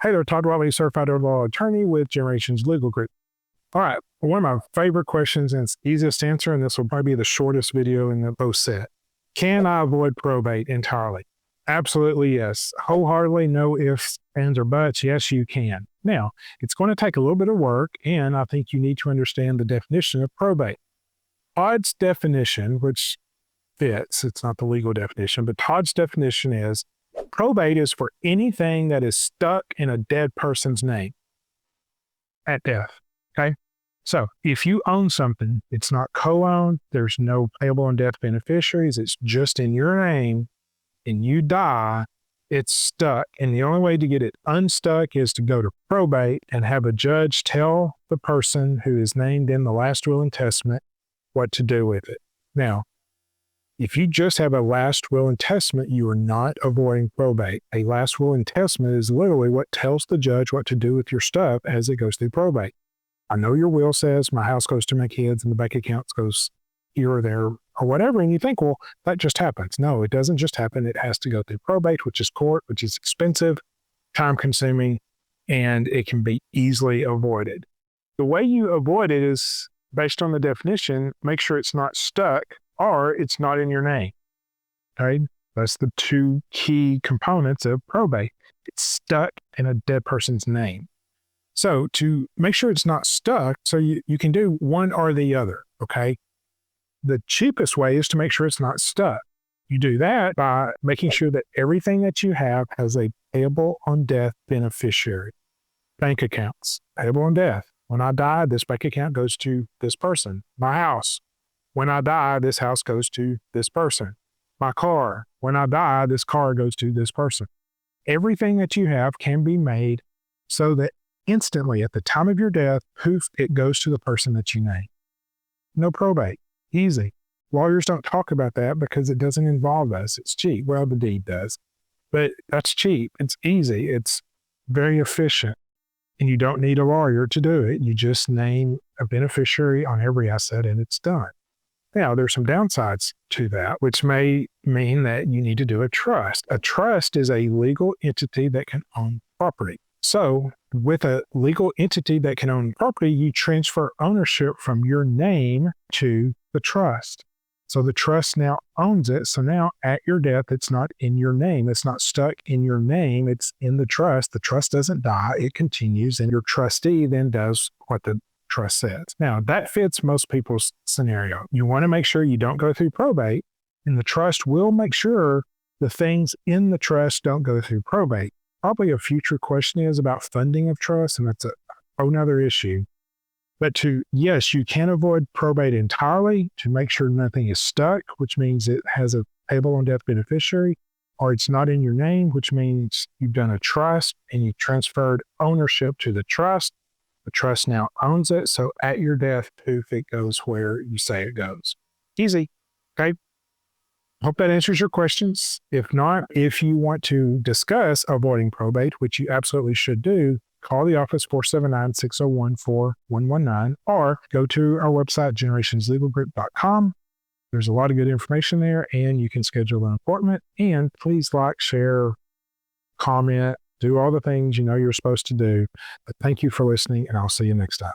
Hey there, Todd Wiley, certified law attorney with Generations Legal Group. All right, one of my favorite questions, and it's easiest to answer, and this will probably be the shortest video in the both set. Can I avoid probate entirely? Absolutely yes. Wholeheartedly, no ifs, ands, or buts. Yes, you can. Now, it's going to take a little bit of work, and I think you need to understand the definition of probate. Todd's definition, which fits, it's not the legal definition, but Todd's definition is probate is for anything that is stuck in a dead person's name at death. Okay. So if you own something, it's not co-owned, there's no payable on death beneficiaries, it's just in your name, and you die, it's stuck. And the only way to get it unstuck is to go to probate and have a judge tell the person who is named in the last will and testament what to do with it. Now, if you just have a last will and testament, you are not avoiding probate. A last will and testament is literally what tells the judge what to do with your stuff as it goes through probate. I know your will says my house goes to my kids and the bank accounts goes here or there or whatever, and you think, well, that just happens. No, it doesn't just happen. It has to go through probate, which is court, which is expensive, time-consuming, and it can be easily avoided. The way you avoid it is, based on the definition, make sure it's not stuck or it's not in your name. Okay? That's the two key components of probate. It's stuck in a dead person's name. So to make sure it's not stuck, so you can do one or the other, okay? The cheapest way is to make sure it's not stuck. You do that by making sure that everything that you have has a payable on death beneficiary. Bank accounts, payable on death. When I die, this bank account goes to this person. My house, when I die, this house goes to this person. My car, when I die, this car goes to this person. Everything that you have can be made so that instantly at the time of your death, poof, it goes to the person that you name. No probate. Easy. Lawyers don't talk about that because it doesn't involve us. It's cheap. Well, the deed does. But that's cheap. It's easy. It's very efficient. And you don't need a lawyer to do it. You just name a beneficiary on every asset and it's done. Now, there's some downsides to that, which may mean that you need to do a trust. A trust is a legal entity that can own property. So with a legal entity that can own property, you transfer ownership from your name to the trust. So the trust now owns it. So now at your death, it's not in your name. It's not stuck in your name. It's in the trust. The trust doesn't die. It continues. And your trustee then does what the trust says. Now, that fits most people's scenario. You want to make sure you don't go through probate, and the trust will make sure the things in the trust don't go through probate. Probably a future question is about funding of trust, and that's a whole nother issue. But yes, you can avoid probate entirely to make sure nothing is stuck, which means it has a payable on death beneficiary, or it's not in your name, which means you've done a trust and you transferred ownership to the trust. The trust now owns it. So at your death, poof, it goes where you say it goes. Easy. Okay. Hope that answers your questions. If not, if you want to discuss avoiding probate, which you absolutely should do, call the office 479-601-4119 or go to our website, generationslegalgroup.com. There's a lot of good information there and you can schedule an appointment. And please like, share, comment, do all the things you know you're supposed to do. But thank you for listening and I'll see you next time.